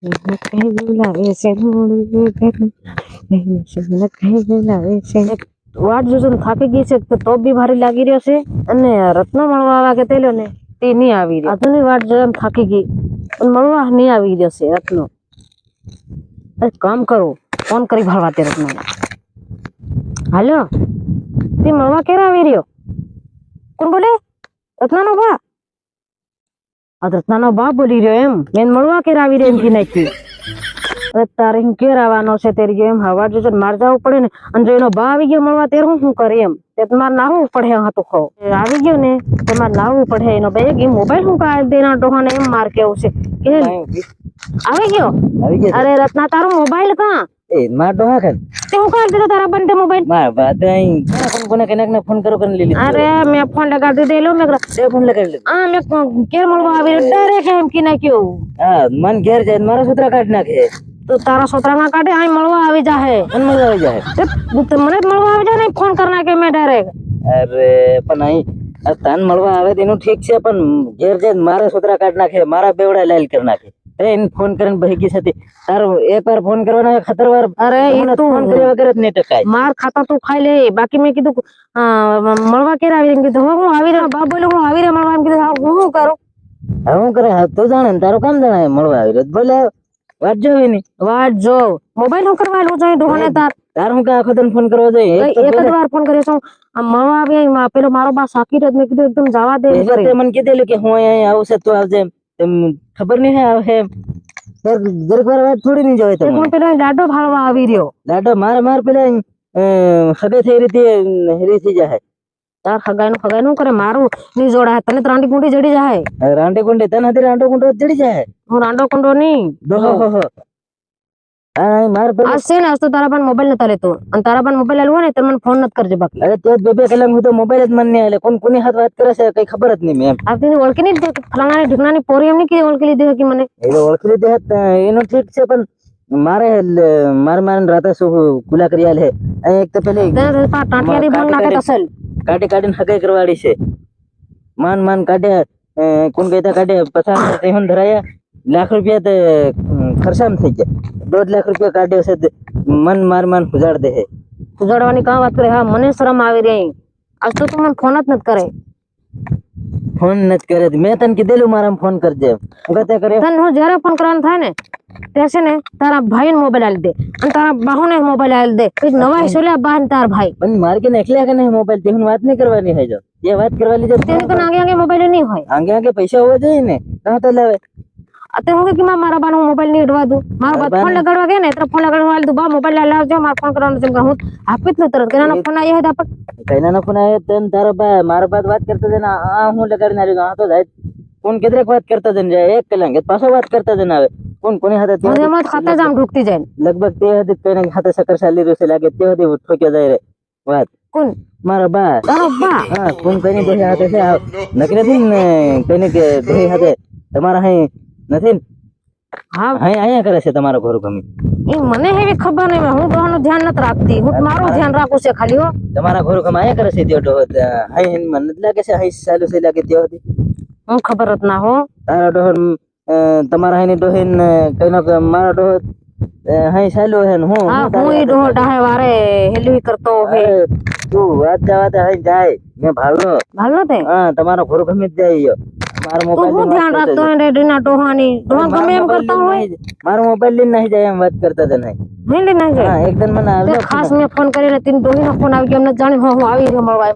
કઈ બોલાવે છે કઈ બોલાવે છે વાટ જોજો ને થાકી ગઈ છે તો બી ભારી લાગી રહ્યો છે અને રત્ન મળવા આવા કે તેલો ને તે નહીં આવી રહ્યો આજની વાટ જોઈને થાકી ગઈ પણ મળવા નહીં આવી રહ્યો છે રત્નો કામ કરો ફોન કરી ભાળવા તે રત્ન હાલો તે મળવા ક્યારે આવી રહ્યો કોણ બોલે રત્નાનો બા રત્નાનો બા બોલી રહ્યો એમ મેં મળવા ક્યારે આવી રહ્યો એમ કે નાખી અરે તારે ક્યારે આવવાનો છે તેરી એમ હવા જો માર જવું પડે ને અને જો એનો બા આવી ગયો મળવા ત્યારે હું શું કરે એમ તે તમારે નાહવું પડે હતું ખો આવી ગયો ને તમારે નાહવું પડે એનો બે એ મોબાઈલ હું કાઢ દેના ડોહાને એમ માર કેવું છે કે આવી ગયો અરે રત્ના તારો મોબાઈલ કા એ માર ડોહા ખાન તે હું કાઢ દેતો તારા બંધ મોબાઈલ માર બાત અહીં કોને કને ફોન કરો કને લીલી અરે મેં ફોન લગાડી દેલો મેં તે ફોન લગાડી આ મેં કેર મળવા આવી ડાયરેક્ટ એમ કે નાખ્યો હા મન ઘેર જાય મારા સૂત્ર કાઢ નાખે તો તારા સોતરામાં કાઢે આ મળવા આવી જાહે મન મળવા આવી જાય મને મળવા આવી જાય ને ફોન કર નાખે મેં ડાયરેક્ટ અરે પણ અહીં તન મળવા આવે તેનું ઠીક છે પણ ઘેર જાય મારા સૂત્ર કાઢ નાખે મારા બેવડા લાલ કરી નાખે એને ફોન કરીને બહી ગઈ હતી તારો એકવાર ફોન કરવાનો 17 વાર અરે તું ફોન કર્યા વગર જ નહીં ટકાય માર ખાતા તું ખાઈ લે બાકી મેં કીધું મળવા ક્યારે આવી કીધું હું આવી રહ્યો બા બોલે હું આવી રહ્યો મળવા એમ કીધું હું કરું હું કરે તો જાણે ને તારું કામ જાણે મળવા આવી રહ્યો બોલે વાટ જોવી ની વાટ જો મોબાઈલ હું કરવાનું જોઈએ ઢોને તાર હું કા આખો તને ફોન કરવો જોઈએ એક જ વાર ફોન કર્યો છું મળવા આવી પેલો મારો બા સાકી રહ્યો મેં કીધું એકદમ જવા દે તે મને કીધેલું કે હું અહીંયા આવશે તું આવજે ખબર નહીં હે આવે જરીક વાર વાત થોડી નહીં જોઈ હું પેલો લાડો ભાળવા આવી રહ્યો લાડો માર પેલા હગે થઈ હેરી થઈ જાય તાર હગાઈનું કરે મારું ની જોડાય તને તો રાંડી કુંડી જડી જાય રાંડી કુંડી તને હતી રાંડો કુંડો જડી જાય હું રાંડો કુંડો નહીં માર આ છે ને તો તારા પણ મોબાઈલ નતા લેતો અને તારા પણ મોબાઈલ આલ્યો ને તો મને ફોન નત કરજે બાકી અરે તે 2 કલાક હું તો મોબાઈલ જ મન નહીં આલે કોની હાથ વાત કરે છે કઈ ખબર જ નહીં મેં આપતી ઓળખી નહીં ફલાણાની ઢીકણાની પોરી એમની કે ઓળખી લીધી કે મને એ ઓળખી લીધી એનો ઠીક છે પણ મારે રાતે શું ગુલા કરી આલે એક તો પેલી ટાંટિયાની ભંગ નાખે અસલ કાઢીને હગાઈ કરવાડી છે માન કાઢે કોણ કહેતા કાઢે 50 તેહન ધરાયા લાખ રૂપિયા તે ખર્ચામાં થઈ ગયા 1.5 લાખ રૂપિયા કાઢ્યો છે મન માન ઉજાડ દે ઉજાડવાની કાં વાત કરે હા મને શરમ આવી રહી આજ તો તું મને ફોન જ નથી કરે ફોન નથી કરે મેં તને કીધેલું મારા ફોન કરજે ગતે કરે તને હું જ્યારે ફોન કરવાનું થાય ને તે છે ને તારા ભાઈને મોબાઈલ આલી દે અને તારા બાહુને મોબાઈલ આલી દે કઈ નવા હિસોલ્યા બા ને તાર ભાઈ પણ માર કે એકલા કે નહીં મોબાઈલ તે વાત નહીં કરવાની હોય જો એ વાત કરવાની જો તેને તો આગે મોબાઈલ નહીં હોય આગે પૈસા હોવા જોઈએ ને કાં તો લાવે અતે હું કે મારા બાનો મોબાઈલ નહીં અડવા દઉં મારો બા ફોન લગાડવા ગયા ને એટલે ફોન લગાડવા આલી દઉં બા મોબાઈલ લાવજો મારા ફોન કરવાનો છે હું આપી જ ન તરત કેનાનો ફોન આવ્યો હતા પણ કઈનાનો ફોન આવ્યો તને તારો બા મારા બાદ વાત કરતા જને આ હું લગાડીને આવ્યો આ તો જાય કોણ કેદરેક વાત કરતા જને જાય 1 કલાક પાછો વાત કરતા જને આવે કોની હાથે તે એમાં ખાતા જામ ઢુકતી જાય લગભગ તે હતી કોઈના હાથે સકર સાલી રહ્યો છે લાગે તે હતી ઠોક્યો જાય રે વાત કોણ મારા બા તારો બા હા કોણ કઈની દોહી હાથે છે નકરી નથી ને કઈની કે દોહી હાથે તમારા અહીં નથી હા અહીંયા કરે છે તમારો ઘર ગમી એ મને એવી ખબર નહીં હું કોનું ધ્યાન નથી રાખતી હું મારું ધ્યાન રાખું છે ખાલી હો તમારા ઘર ગમ અહીંયા કરે છે તે ડો અહીં મને લાગે છે અહીં ચાલુ છે લાગે તે હતી હું ખબર જ ના હો તારા ડો તમારા અહીં ડોહીન કઈનો મારો ડો અહીં ચાલુ છે ને હું ઈ ડો ડાહે વારે હેલવી કરતો હે તું વાત અહીં જાય મેં ભાળનો તે હા તમારો ઘર ગમી જ જાય મારો મોબાઈલ હું ધ્યાન રાખતો હે રેડીના ડોહાની ડોહા ગમે એમ કરતા હોય મારો મોબાઈલ લઈને નહીં જાય એમ વાત કરતા હતા નહીં નહીં લઈને જાય હા એકદમ મને આવ્યો ખાસ મેં ફોન કરીને તીન ડોહીનો ફોન આવી ગયો એમને જાણી હું આવી રહ્યો મળવા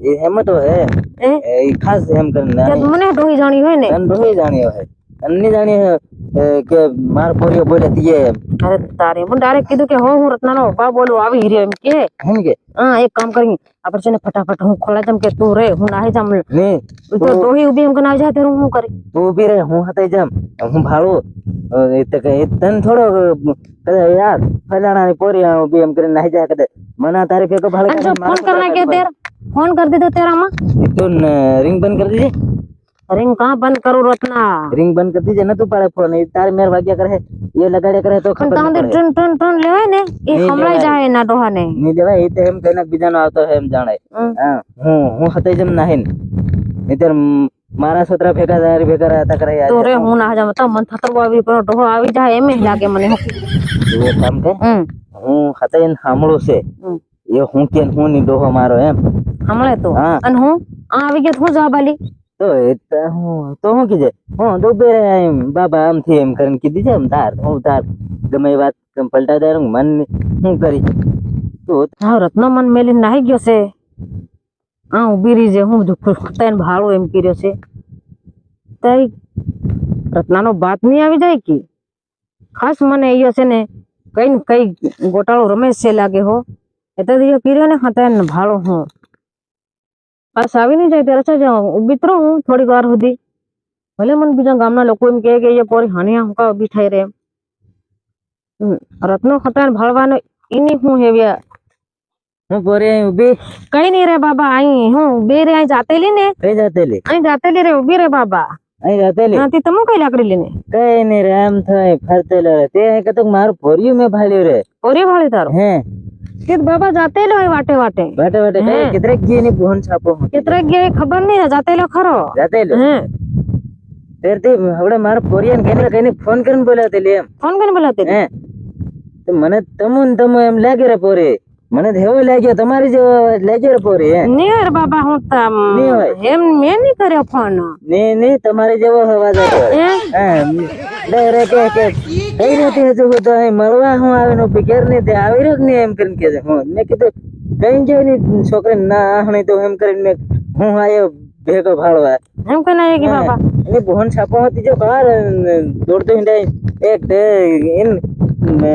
એ હેમત હે એ ખાસ એમ કરીને મને ડોહી જાણી હોય ને તને ડોહી જાણી હોય અન્ય જાણી કે માર પોરીઓ બોલે તીએ અરે તારે હું ડાયરેક્ટ કીધું કે હું રત્નાનો બા બોલું આવી રહ્યો એમ કે હા એક કામ કરી આપણે છે ને ફટાફટ હું ખોલા જમ કે તું રે હું નાહી જામ ને તો ડોહી ઉભી એમ કે નાહી જાય ત્યારે હું કરી તું ઉભી રે હું હતાઈ જામ હું ભાળું તને થોડો યાર ફલાણાની પોરી ઉભી એમ કરીને નાહી જાય કદે મને તારી ફેકો ભાળે ફોન કરના કે તેર ફોન કરી દીધો તેરામાં તું રિંગ બંધ કરી દીજે रिंग कहाँ बंद करूँ रत्ना रिंग बंद कर दीजिए ना तू पाड़े फोन तार मेर भाग्य करे ये लगाड़े करे तो खबर नहीं टन टन टन लेवाय ने ये हमलाई जाए ना डोहा ने नहीं लेवाय ये तो हम कहना बीजानो आवतो है हम जाने हां હું હતે જમ નાહીન નહીતર મારા છોકરા ભેગા તારી ભેગા હતા કરે તો રે હું ના જામ તો મન થતો આવી પણ ડોહો આવી જાય એમ લાગે મને તું એક કામ કર હું ખાતે સાંભળું છે એ હું કે હું ની ડોહો મારો એમ હમણે તો હા. અને હું આ આવી ગયા હું જવાબ આલી તો એ હું કીધે હું તો બે એમ બાબા આમથી એમ કરીને કીધી છે એમ તાર હું તાર ગમે એ વાત પલટા દે મન હું કરી તો હા રત્નો મન મેલી નાહી ગયો છે હા ઉભી રહી છે હું તને ભાડો એમ કર્યો છે તારી રત્નાનો બાપ નહીં આવી જાય કે ખાસ મને એ છે ને કઈ ને કઈ ગોટાળો રમેશ છે લાગે હો એટલે દિયો કર્યો ને હા તને ભાડો હું ખાસ આવી નહીં જાય ત્યારે છે ઉભી તો હું થોડીક વાર સુધી ભલે મને બીજા ગામના લોકો એમ કહે કે એ પોરી હાનિયા હું કા ઉભી થઈ રે એમ રત્નો ખતાન ભાળવાનો એની હું હેવ્યા હું પોરે અહીં ઉભી કઈ નહીં રે બાબા અહીં હું બે રે અહીં જાતેલી ને કઈ જાતેલી અહીં જાતેલી રે ઉભી રે બાબા અહીં જાતેલી હા તે તમે કઈ લાકડી લઈને કઈ નહીં રે આમ થાય ફરતેલો રે તે અહીં કતક મારું પોરિયું મેં ભાલ્યું રે ઓરી ભાળી તારો હે કે બાબા જાતેલો હોય વાટે વાટે વાટે વાટે કઈ કિતરેક ગઈ ની ફોન છાપો કેટલે ગયા એ ખબર નહીં જાતેલો ખરો જાતેલો હે તેરથી હવે મારા પોરિયાને કઈને કઈને ફોન કરીને બોલાવતેલી એમ ફોન કરીને બોલાવતી હે તો મને તમો એમ લાગે રે પોરે મને તો એવો લાગ્યો તમારી જેવો લાગ્યો રે પોરે હે નહીં રે બાબા હું તમ નહીં હોય. એમ મેં નહીં કર્યો ફોન ને તમારી જેવો અવાજ આવ્યો હે હા રે કે કઈ નથી હજુ હું તો અહીં મળવા હું આવે નો પીકેર ને તે આવી રહ્યો ને એમ કરીને કે હું મેં કીધું કઈ જાય ની છોકરી ના આહણી તો એમ કરીને મેં હું આયો ભેગો ભાળવા એમ કઈ ના કે બાબા એની બોહન છાપો હતી જો કાર દોડતો હિંડાઈ એક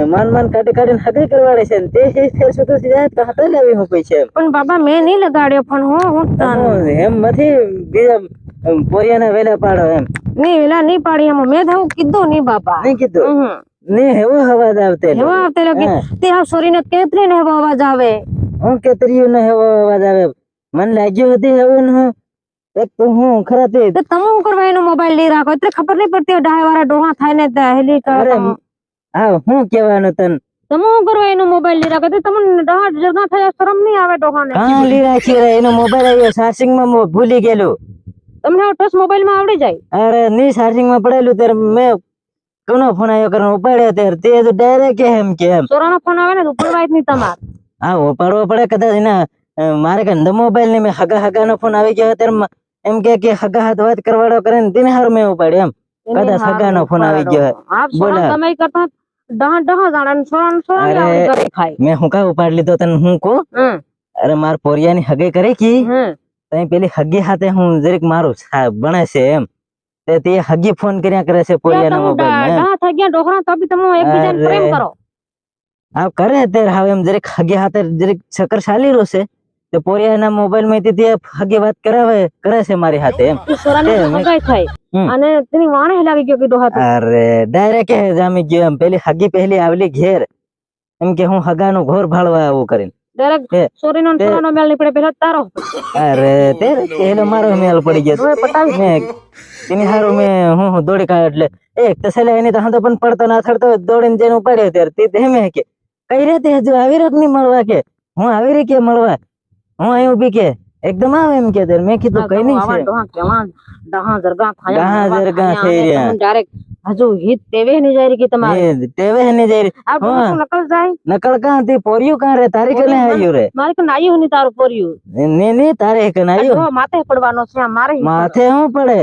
માન કાઢીને હગઈ કરવાડે છે ને તે છોકરો જાય તો હાથે લાવી હું પૈસા પણ બાબા મેં નહીં લગાડ્યો પણ હું તને એમ નથી બીજા પોરિયાના વેલા પાડો એમ નહીં વેલા નહીં પાડી એમ મેં તો કીધું નહીં બાબા નહીં કીધું ને એવો અવાજ આવતે એવો આવતે કે તે આ સોરીને કેતરી ને એવો અવાજ આવે હું કેતરીયો ને એવો અવાજ આવે મને લાગ્યો હતી એવું ને હું એક તો હું ખરા તે તો તમે શું કરવા એનો મોબાઈલ લઈ રાખો એટલે ખબર નહીં પડતી ડાય વાળા ડોહા થાય ને હેલી અરે હા હું કહેવાનું તને તમે શું કરવા એનો મોબાઈલ લઈ રાખો તમને ડોહા જગા થયા શરમ નહીં આવે ડોહાને કાં લઈ રાખી રે એનો મોબાઈલ આવ્યો ચાર્જિંગ માં ભૂલી ગયેલું તમને આ ટચ મોબાઈલ માં આવડી જાય અરે ની ચાર્જિંગ માં પડેલું ત્યારે મેં કોનો ફોન આવ્યો કરીને ઉપાડ્યો ત્યારે તે તો ડાયરેક્ટ એમ સોરાનો ફોન આવે ને તો ઉપાડવાય જ નહીં તમાર હા ઉપાડવો પડે કદાચ એના મારે કે મોબાઈલ ને મેં હગા નો ફોન આવી ગયો ત્યારે એમ કે હગા હાથ વાત કરવાડો કરે ને તેને હારું મેં ઉપાડ્યો એમ કદાચ હગા નો ફોન આવી ગયો બોલા તમે કરતા ડહા જાણે સોરા ખાય મેં હું કા ઉપાડ લીધો તને હું કો અરે માર પોરિયાની હગઈ કરે કી તઈ પેલી હગી હાથે હું જરીક મારું બને છે એમ તે હગી ફોન કર્યા કરે છે પોરિયાના મોબાઈલ માં થઈ ગયા ડોહરા તો બી તમે એકબીજાને પ્રેમ કરો આ કરે ત્યારે હવે એમ જરીક હગી હાથે જરીક ચક્કર ચાલી રહ્યો છે તે પોરિયાના મોબાઈલ માંથી તે હગી વાત કરે છે મારી હાથે એમ સોરાની હગાઈ થાય અને તેની વાણે હેલાવી ગયો કે ડોહા અરે ડાયરેક્ટ જામી ગયો એમ પેલી હગી પહેલી આવલી ઘેર એમ કે હું હગાનો ઘોર ભાળવા આવું કરીને ડાયરેક્ટ સોરીનો સોરાનો મેલ નીકળે પેલા તારો અરે તે એનો મારો મેલ પડી ગયો પટાવી મેં તેની હારું મેં હું દોડી કાઢ એટલે એક તો સલા એની તો હાથો પણ પડતો ના થડતો દોડીને જઈને ઉપાડ્યો ત્યારે તે મેં કે કઈ રીતે હજુ આવી રહ્યો નહીં મળવા કે હું આવી રહી કે મળવા હું અહીં ઉભી કે એકદમ આવે એમ કે મેં કીધું કઈ નહીં છે ડહા જરગા થઈ રહ્યા ડાયરેક્ટ હજુ હિત તેવે નહીં જાય કે તમારે તેવે નહીં જાય આ નકલ જાય નકલ કાં તે પોરિયું કાં રે તારી કને આવ્યું રે મારે કે નાયું ની તારું પોરિયું ને તારે કને આવ્યું માથે પડવાનો છે મારે માથે હું પડે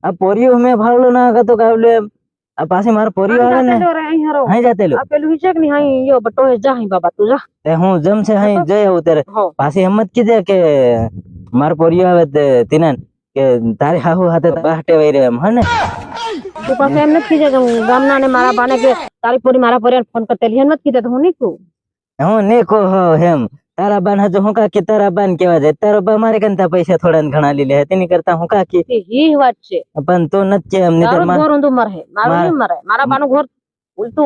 આ પોરિયું મેં ભાવલું ના કતો કાવલું એમ આ પાસે મારા પોરિયું આવે ને અહીં જાતેલું આ પેલું વિશે કે નહીં અહીં યો બટો જા અહીં બાબા તું જા તે હું જમ છે અહીં જઈ આવું ત્યારે પાછી એમ જ કીધે કે મારા પોરિયું આવે તે તિનાન કે તારી હાહુ હાથે બાહટે વઈ રહે એમ હને તું પાસે એમ નથી કીધે કે ગામના ને મારા બાને કે તારી પોરી મારા પોરિયાને ફોન કરતેલી એમ નથી કીધે તો હું નહીં કહું હું નહીં કહું હો એમ તારા બાન હજુ હું કાકી તારા બાન કેવા જાય તારો બા મારે કનતા પૈસા થોડા ઘણા લી લે તેની કરતા હું કાકી ઈ વાત છે પણ તું નથી કે એમ નહીં ઘર ઊંધું મરે મારું નહીં મરે મારા બાનું ઘર ઉલટું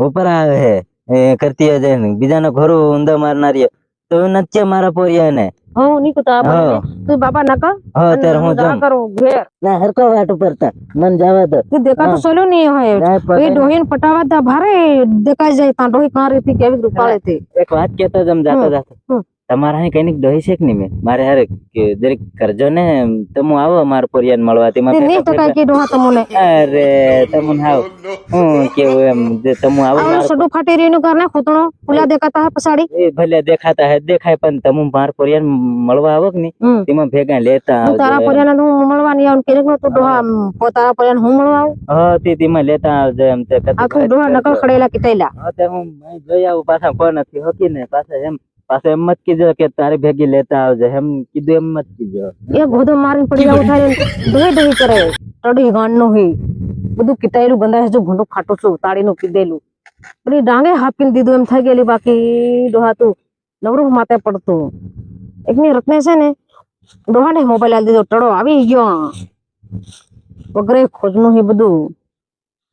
ઉપર આવે હે એ કરતી જાય બીજાનો ઘર ઊંધા મારનારી તો નથી મારા પોરિયા ને હું નહીં કુતા તું બાબા નકર હા ત્યારે હું જા કરું ઘેર ના હરકો વાટ ઉપર તા મન જાવા દો તું દેખા તો સોલો નહીં હોય એ ડોહીન પટાવા દા ભારે દેખાઈ જાય તા ડોહી કાં રીતી કેવી રૂપાળે થી એક વાત કેતો જમ જાતો તમારા અહીં કઈક ડોહી છે કે નહીં મેં મારે હારે જરીક કરજો ને તમે આવો અમારા પોરિયાન મળવા તેમાં નહીં તો કઈ કીધું હા તમને અરે તમને હાવ હું કેવું એમ જે તમે આવો આ મારા સડું ફાટી રહ્યું કરને ખૂતણો ખુલ્લા દેખાતા હે પછાડી એ ભલે દેખાતા હે દેખાય પણ તમે મારા પોરિયાન મળવા આવો કે નહીં તેમાં ભેગા લેતા હું તારા આવજો પર્યાને હું મળવાની આવું કે તું ડોહા તારા પર્યાને હું મળવા આવું હા તેમાં લેતા આવજો એમ તે આખું ડોહા નકલ ખડેલા કીતેલા હા તે હું જોઈ આવું પાછા કોઈ નથી હોકી ને પાછા એમ મત કીધો કે તારે ભેગી લેતા આવજો એમ કીધું એમ મત કીધો એક ગોધો મારીને પડી આવું થાય ડોહી ડોહી કરે ટડી ગાન નો હી બધું કીટાયેલું ગંધાય જો ભૂંડું ખાટું છું તાળીનું કીધેલું બધી ડાંગે હાપીને દીધું એમ થઈ ગયેલી બાકી ડોહા તું નવરું માથે પડતું એકની રત્ને છે ને ડોહાને મોબાઈલ આલી દીધો ટડો આવી ગયો વગરે ખોજનું હે બધું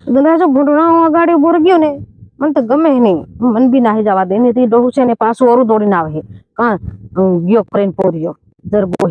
ગંધાય જો ભૂંડું ગાડી બોર ગયો ને મને તો ગમે નહીં મન બી નાહી જવા દે ને ડોહું છે ને પાછું ઓરું દોડીને આવે કા ગયો ફ્રેન્ડ પોર્યો જરબો